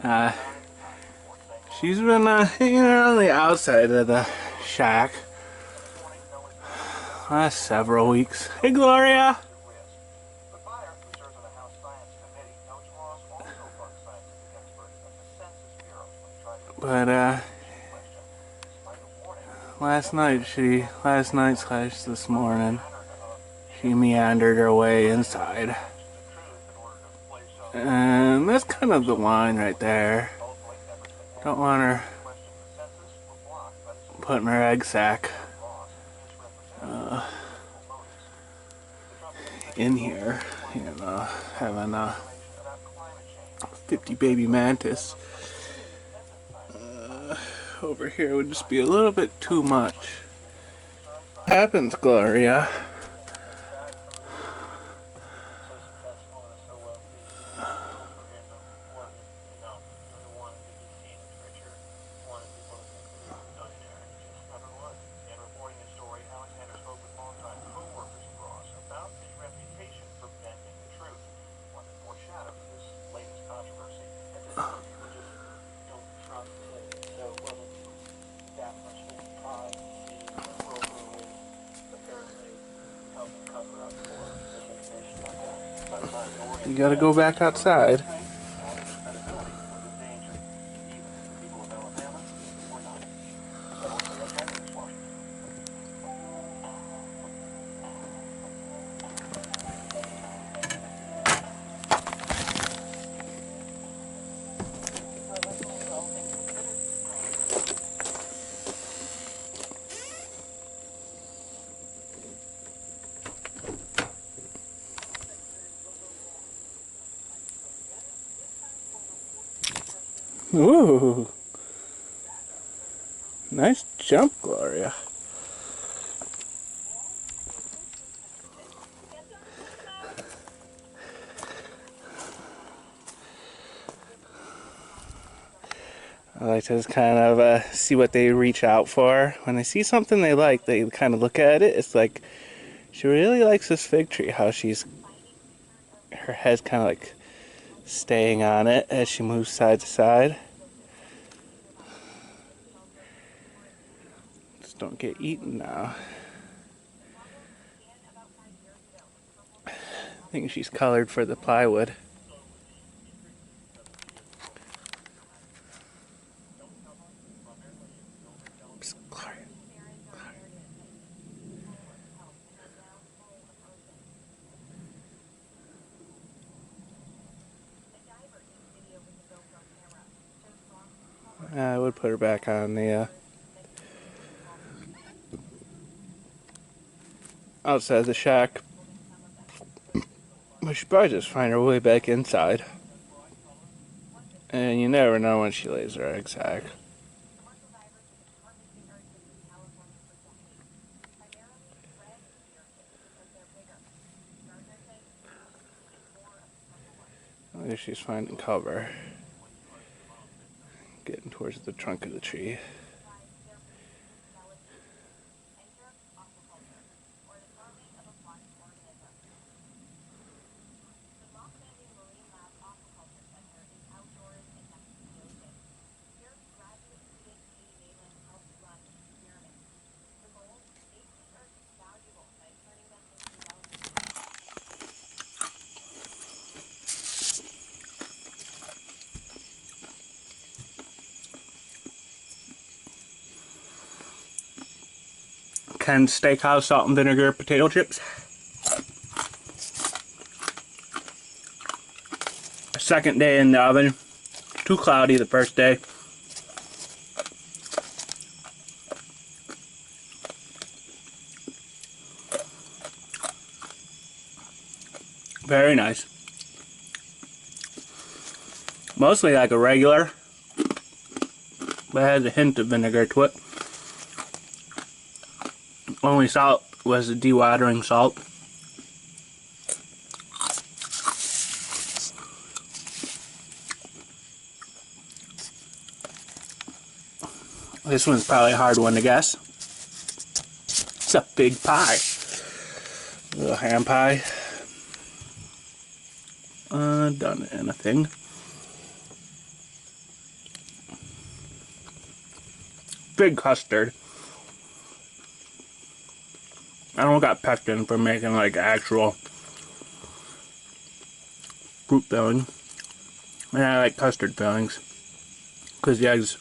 Uh, she's been hanging around the outside of the shack last several weeks. Hey, Gloria! But last night slash this morning, she meandered her way inside. And that's kind of the line right there. Don't want her putting her egg sac in here, having a 50 baby mantis over here would just be a little bit too much. What happens, Gloria? You gotta go back outside. Ooh. Nice jump, Gloria. I like to just kind of see what they reach out for. When they see something they like, they kind of look at it. It's like, she really likes this fig tree, how her head's kind of like staying on it as she moves side to side. Just don't get eaten now. I think she's colored for the plywood. I would put her back on the outside the shack. But she'd probably just find her way back inside. And you never know when she lays her egg sac. I think she's finding cover. Getting towards the trunk of the tree. Ken's Steakhouse salt and vinegar potato chips. Second day in the oven. Too cloudy the first day. Very nice. Mostly like a regular, but it has a hint of vinegar to it. Only salt was the dewatering salt. This one's probably a hard one to guess. It's a big pie. A little ham pie. Done in a thing. fig custard. I don't got pectin for making like actual fruit filling. And I like custard fillings because the eggs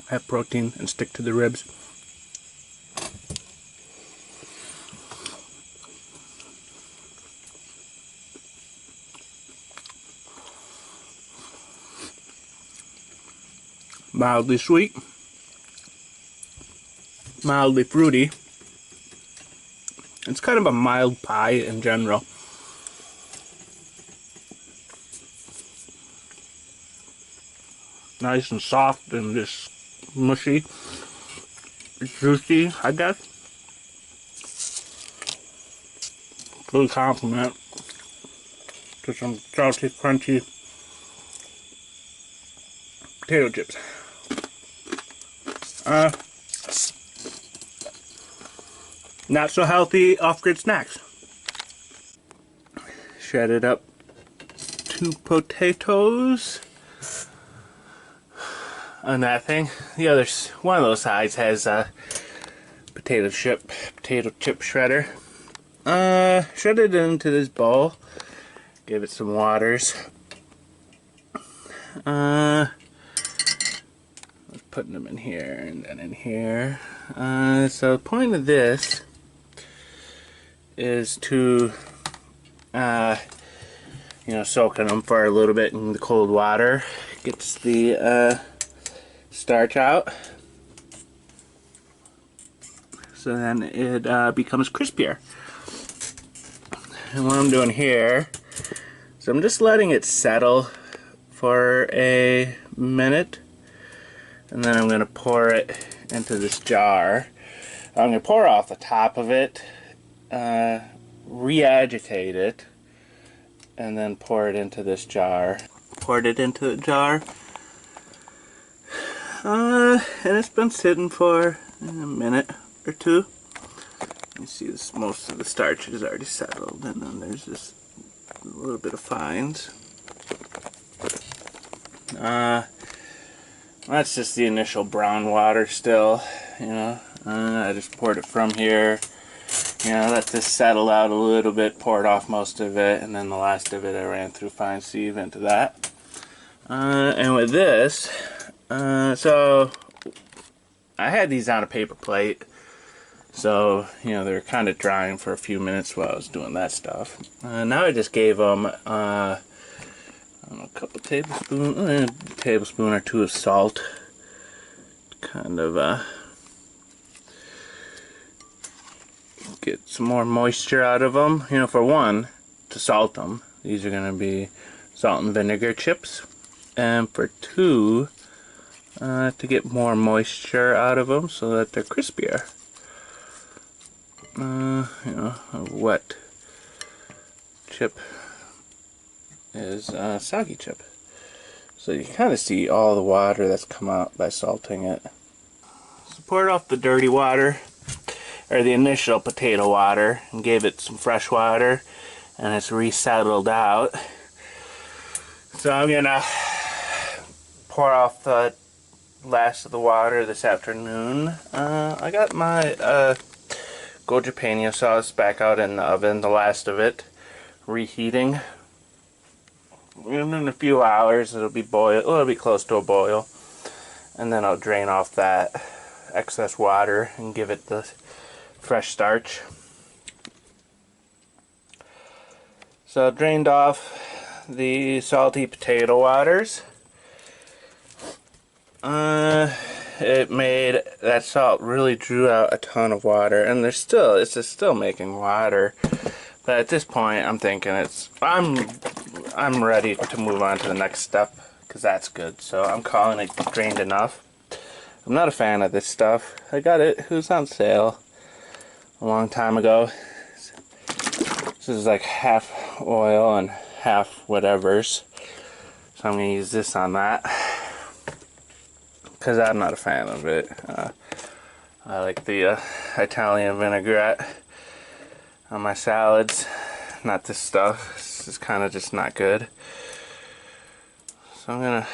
have protein and stick to the ribs. Mildly sweet, mildly fruity. It's kind of a mild pie in general. Nice and soft and just mushy, juicy, I guess. Good compliment to some salty, crunchy potato chips. Not so healthy off-grid snacks. Shredded up 2 potatoes on that thing. The other one of those sides has a potato chip shredder. Shredded it into this bowl. Give it some waters. Putting them in here and then in here. So the point of this is to, soaking them for a little bit in the cold water. Gets the starch out. So then it becomes crispier. And what I'm doing here, so I'm just letting it settle for a minute. And then I'm going to pour it into this jar. I'm going to pour off the top of it, re-agitate it, and then pour it into this jar. Poured it into the jar. And it's been sitting for a minute or two. You see this, most of the starch is already settled, and then there's just a little bit of fines. That's just the initial brown water still, I just poured it from here, let this settle out a little bit, poured off most of it, and then the last of it I ran through fine sieve into that. And with this, so I had these on a paper plate, so, they were kind of drying for a few minutes while I was doing that stuff. Now I just gave them, a couple tablespoons, a tablespoon or 2 of salt. Kind of get some more moisture out of them. For one, to salt them. These are going to be salt and vinegar chips. And for 2, to get more moisture out of them so that they're crispier. A wet chip is a soggy chip. So you kind of see all the water that's come out by salting it. So poured off the dirty water, or the initial potato water, and gave it some fresh water, and it's resettled out. So I'm gonna pour off the last of the water this afternoon. I got my goji jalapeno sauce back out in the oven, the last of it, reheating. And in a few hours it'll be close to a boil, and then I'll drain off that excess water and give it the fresh starch. So I drained off the salty potato waters. It made that salt really drew out a ton of water, and it's just still making water. But at this point, I'm thinking I'm ready to move on to the next step, because that's good. So I'm calling it drained enough. I'm not a fan of this stuff. I got it. It was on sale a long time ago. This is like half oil and half whatever's. So I'm going to use this on that, because I'm not a fan of it. I like the Italian vinaigrette on my salads. Not this stuff. This is kind of just not good. So I'm gonna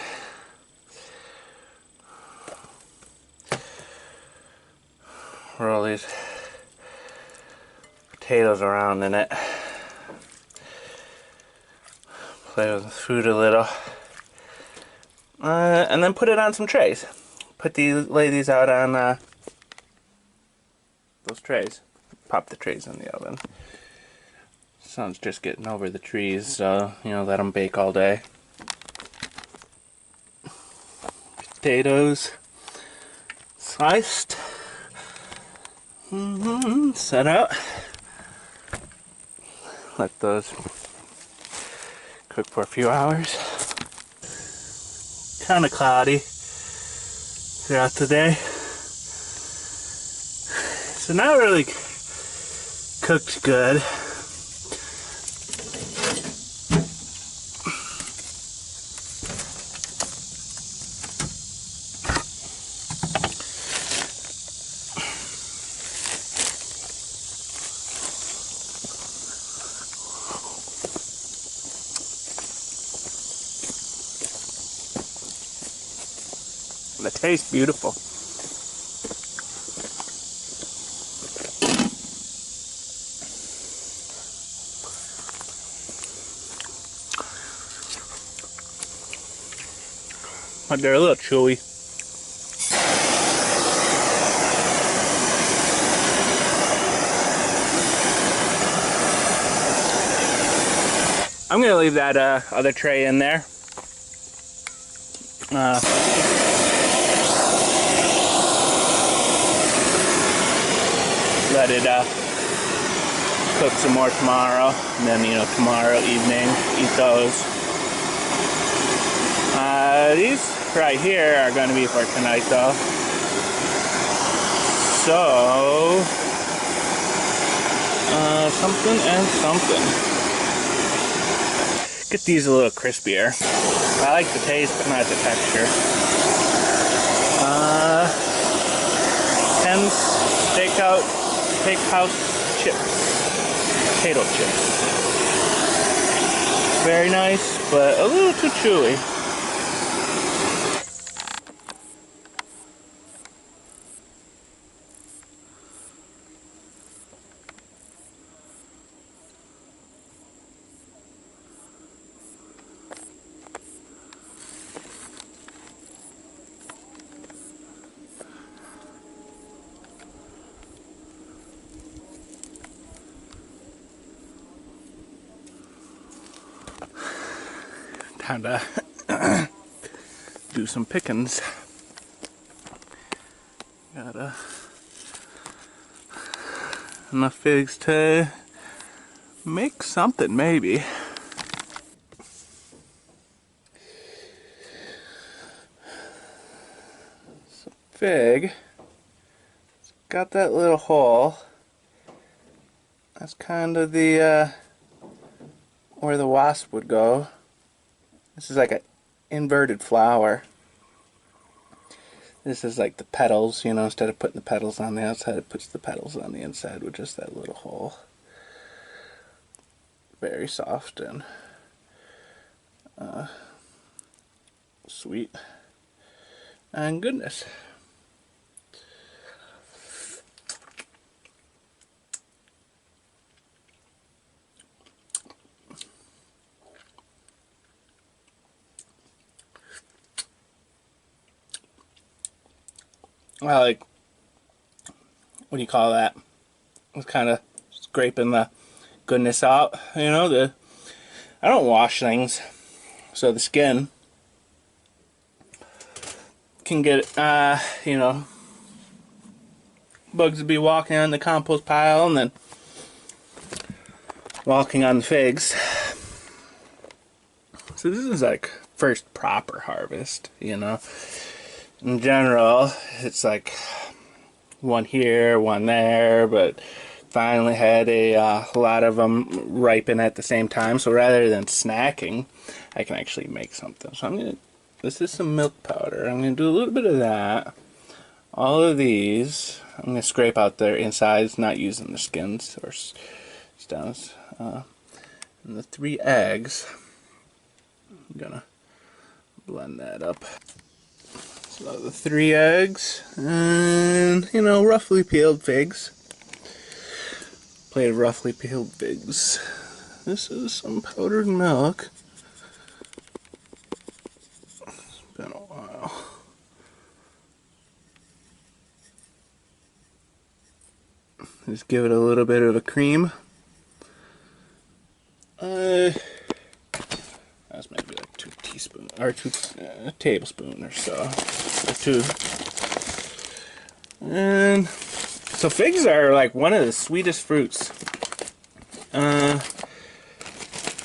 roll these potatoes around in it. Play with the food a little. And then put it on some trays. Lay these out on those trays. Pop the trays in the oven. Sun's just getting over the trees, so, you know, let them bake all day. Potatoes sliced. Set out. Let those cook for a few hours. Kind of cloudy throughout the day, so not really cooked good. It tastes beautiful. But they're a little chewy. I'm gonna leave that other tray in there. Let it cook some more tomorrow, and then, you know, tomorrow evening eat those. These right here are going to be for tonight, though. So something and something. Get these a little crispier. I like the taste, but not the texture. Ken's Steakhouse chips. Potato chips. Very nice, but a little too chewy. Time to do some pickings. Got enough figs to make something, maybe. Some fig. It's got that little hole. That's kind of the where the wasp would go. This is like an inverted flower. This is like the petals, you know, instead of putting the petals on the outside, it puts the petals on the inside with just that little hole. Very soft and sweet and goodness. I like, what do you call that? It's kind of scraping the goodness out, you know. I don't wash things, so the skin can get, you know, bugs would be walking on the compost pile and then walking on the figs. So this is like first proper harvest, you know. In general, it's like one here, one there, but finally had a lot of them ripen at the same time. So rather than snacking, I can actually make something. So this is some milk powder. I'm gonna do a little bit of that. All of these, I'm gonna scrape out their insides, not using the skins or stones. And the 3 eggs, I'm gonna blend that up. So the 3 eggs and, you know, roughly peeled figs. Plate of roughly peeled figs. This is some powdered milk. It's been a while. Just give it a little bit of a cream. That's maybe like 2 teaspoons or 2 tablespoons or so, or 2. And so figs are like one of the sweetest fruits,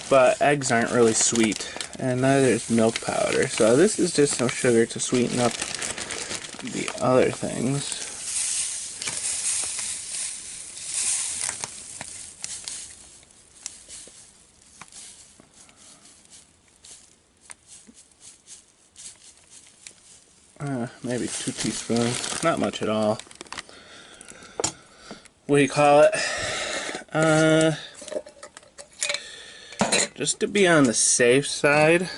but eggs aren't really sweet, and neither is milk powder. So this is just some sugar to sweeten up the other things. Maybe 2 teaspoons, not much at all. What do you call it? Just to be on the safe side,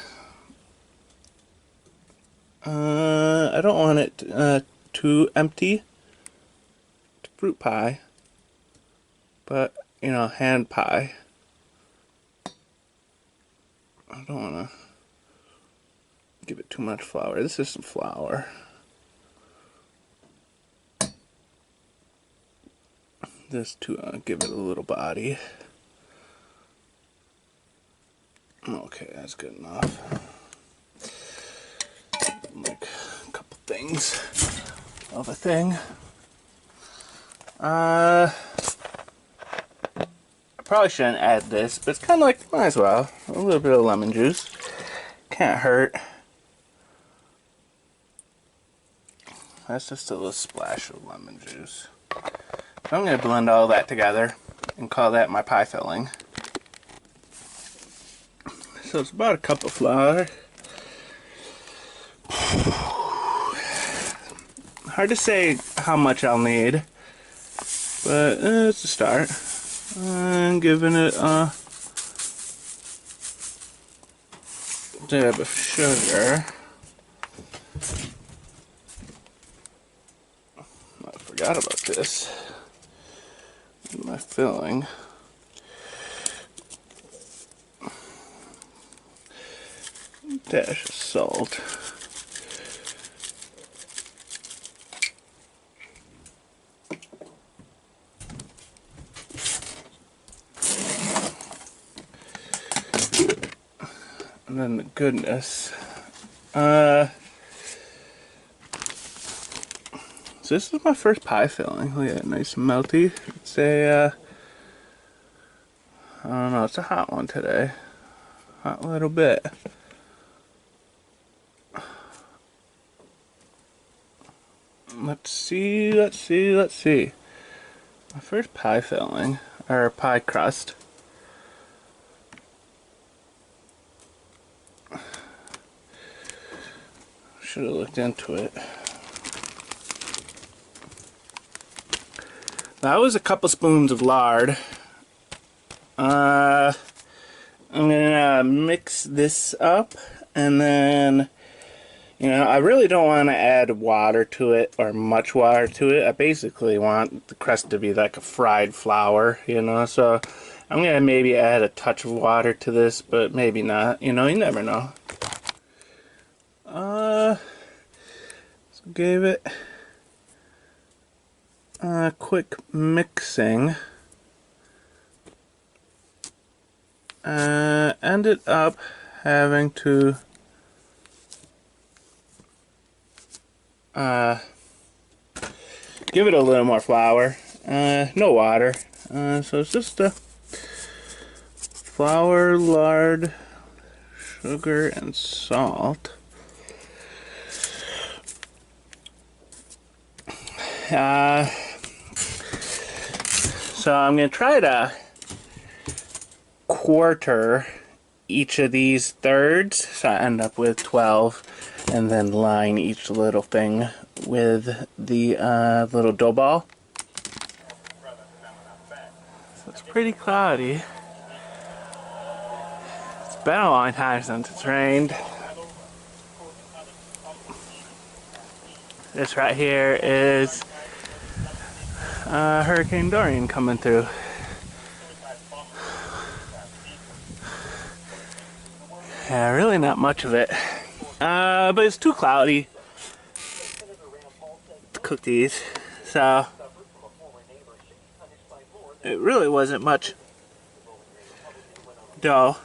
I don't want it too empty. Fruit pie, but you know, hand pie. I don't want to give it too much flour. This is some flour. Just to give it a little body. Okay, that's good enough. Like a couple things of a thing. I probably shouldn't add this, but it's kind of like, might as well. A little bit of lemon juice. Can't hurt. That's just a little splash of lemon juice. So I'm going to blend all that together and call that my pie filling. So it's about a cup of flour. Hard to say how much I'll need, but it's a start. And giving it a dab of sugar. I forgot about this. My filling. Dash of salt. And then the goodness. So this is my first pie filling. Look at it, nice and melty. It's a, I don't know, it's a hot one today. Hot little bit. Let's see. My first pie filling, or pie crust. Should have looked into it. That was a couple spoons of lard. I'm gonna mix this up, and then, you know, I really don't want to add water to it, or much water to it. I basically want the crust to be like a fried flour, you know, so I'm gonna maybe add a touch of water to this, but maybe not, you know, you never know. So gave it a quick mixing. Ended up having to give it a little more flour. No water. So it's just flour, lard, sugar, and salt. So I'm going to try to quarter each of these thirds, so I end up with 12, and then line each little thing with the little dough ball. So it's pretty cloudy. It's been a long time since it's rained. This right here is Hurricane Dorian coming through. Yeah, really not much of it. But it's too cloudy to cook these, so it really wasn't much dough.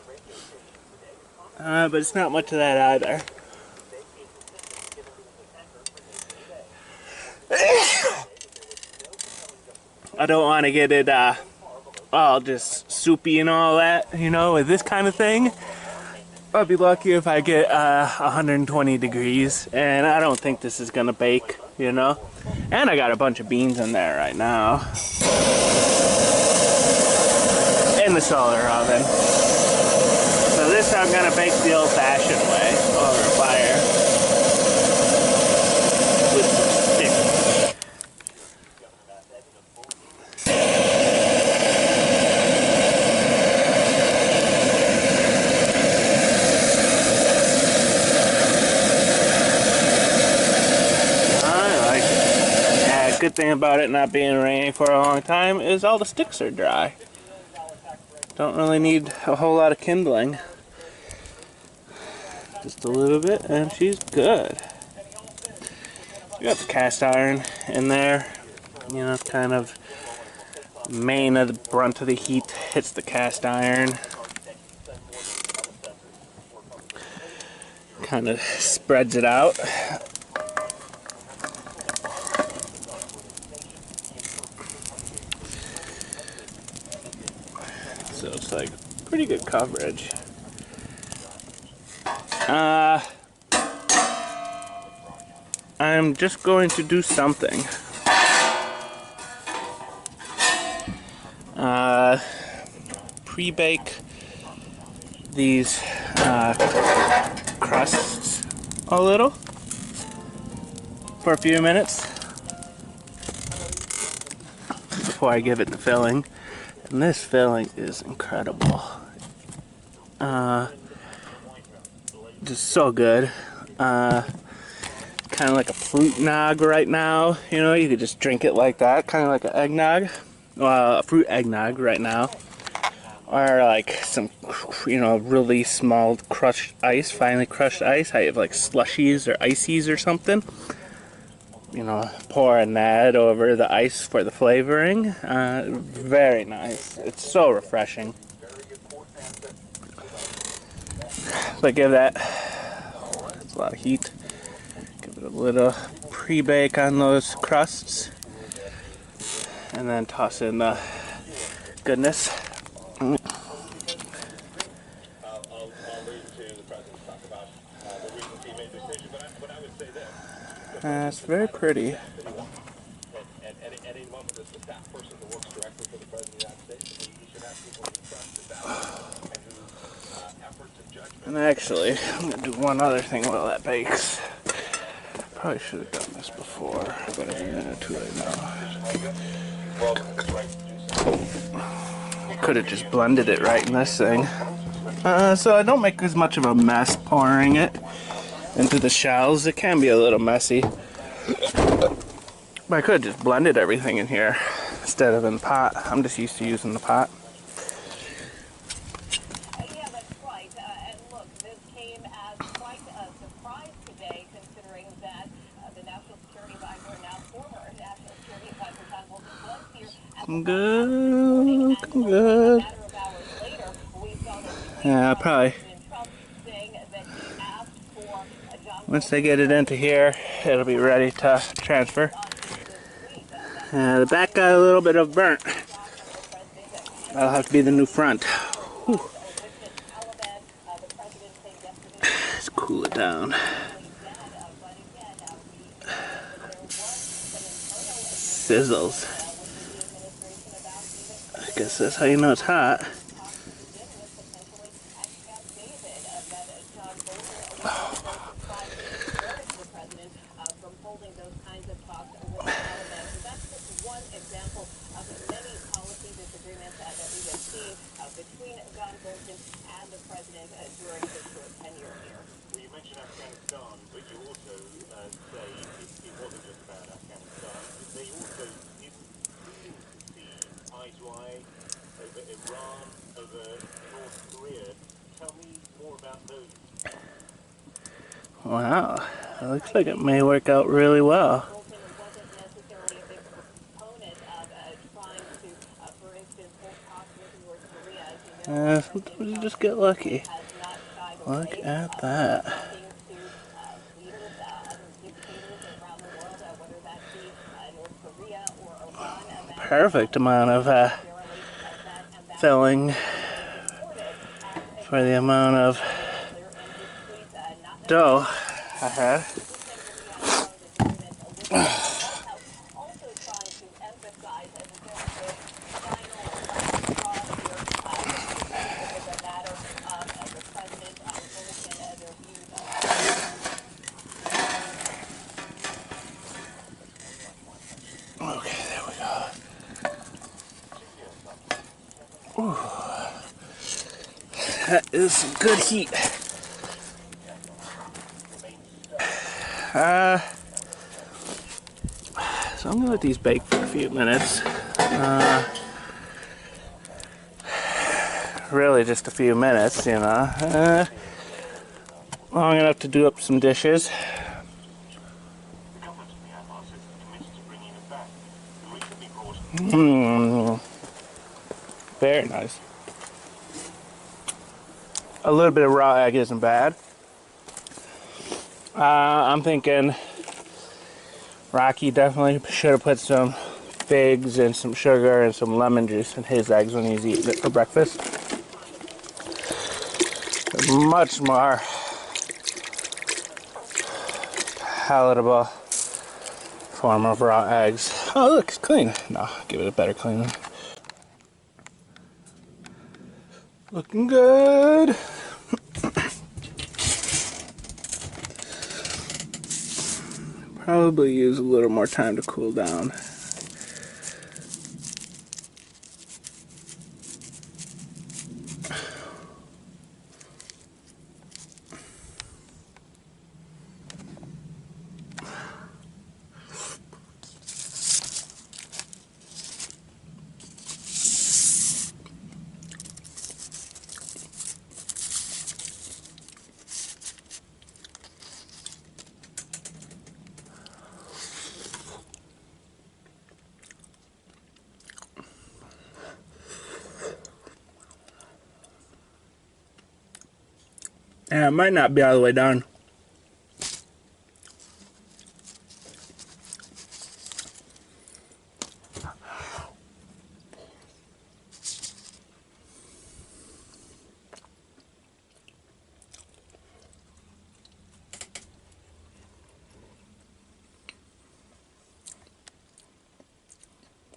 But it's not much of that either. I don't want to get it all just soupy and all that, you know, with this kind of thing. I'll be lucky if I get 120 degrees, and I don't think this is gonna bake, you know. And I got a bunch of beans in there right now in the solar oven. So this I'm gonna bake the old-fashioned way over fire with some sticks. Good thing about it not being rainy for a long time is all the sticks are dry. Don't really need a whole lot of kindling. Just a little bit and she's good. You got the cast iron in there. You know, kind of main of the brunt of the heat hits the cast iron. Kind of spreads it out. So it's like pretty good coverage. I'm just going to do something. Pre-bake these crusts a little for a few minutes before I give it the filling. And this filling is incredible. Just so good. Kind of like a fruit nog right now. You know, you could just drink it like that. Kind of like an eggnog. A fruit eggnog right now. Or like some, you know, really small crushed ice, finely crushed ice. I have like slushies or ices or something. You know, pouring that over the ice for the flavoring. Very nice. It's so refreshing. But give that, that's a lot of heat. Give it a little pre-bake on those crusts. And then toss in the goodness. It's very pretty. And actually, I'm going to do one other thing while that bakes. Probably should have done this before, but it's too late now. Could have just blended it right in this thing. So I don't make as much of a mess pouring it into the shells. It can be a little messy. But I could have just blended everything in here instead of in the pot. I'm just used to using the pot. Yeah, that's right. And look, this came as quite a surprise today, considering that the National Security Advisor, now former National Security Advisor John Bolton, was here at the Good. Good. a matter of hours later, we saw that Yeah, probably. Trump saying that he asked for John Once they get it into here, it'll be ready to transfer. The back got a little bit of burnt. That'll have to be the new front. Whew. Let's cool it down. Sizzles. I guess that's how you know it's hot. Between John Bolton and the president during his short tenure here. Well, you mentioned Afghanistan, but you also say it wasn't Wow, it looks like it may work out really well. Bolton wasn't necessarily a big proponent of trying to, for instance, hold talks with North Korea. As you know, Sometimes you President just Trump get lucky. has not shied Look away at from that. talking to leaders, other dictators around the world, whether that be North Korea or Iran. That is Perfect amount of necessarily that ambassador filling has been supported as for the Trump amount of has made it clear in his tweets, not dough necessarily I had. this thing will be trying to do this with the White House, also trying to emphasize that there is final last straw here, particularly over the matter of the president Bolton and their views on Okay, there we go. Ooh. That is some good heat. So I'm gonna let these bake for a few minutes. Really just a few minutes, you know. Long enough to do up some dishes. Very nice. A little bit of raw egg isn't bad. I'm thinking Rocky definitely should have put some figs and some sugar and some lemon juice in his eggs when he's eating it for breakfast. Much more palatable form of raw eggs. Oh, look, it's clean. No, give it a better cleaning. Looking good. Probably use a little more time to cool down. And it might not be all the way done.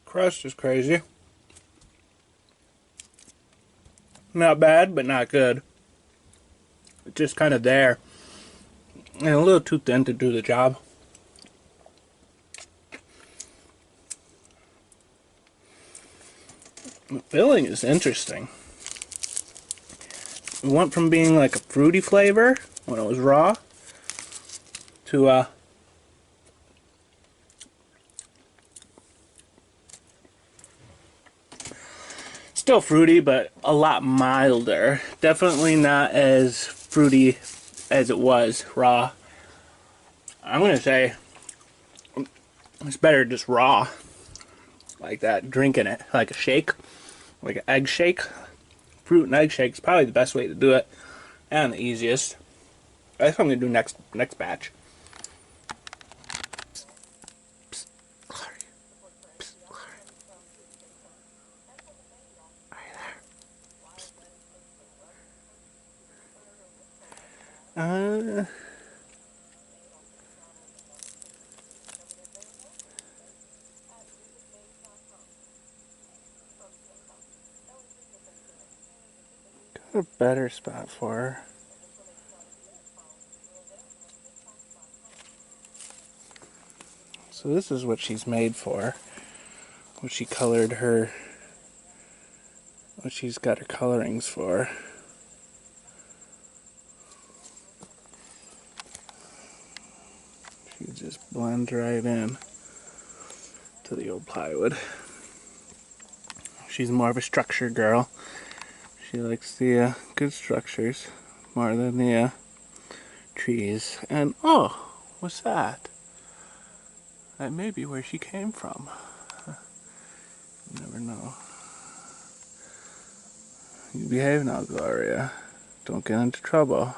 Crust is crazy. Not bad, but not good. It's just kind of there. And a little too thin to do the job. The filling is interesting. It went from being like a fruity flavor when it was raw to still fruity, but a lot milder. Definitely not as fruity as it was raw. I'm gonna say it's better just raw, like that, drinking it like a shake, like an egg shake. Fruit and egg shake is probably the best way to do it, and the easiest. That's what I'm gonna do next batch. Got a better spot for her. So this is what she's made for. What she colored her, what she's got her colorings for. She just blends right in to the old plywood. She's more of a structure girl. She likes the good structures more than the trees. And oh, what's that? That may be where she came from. You never know. You behave now, Gloria. Don't get into trouble.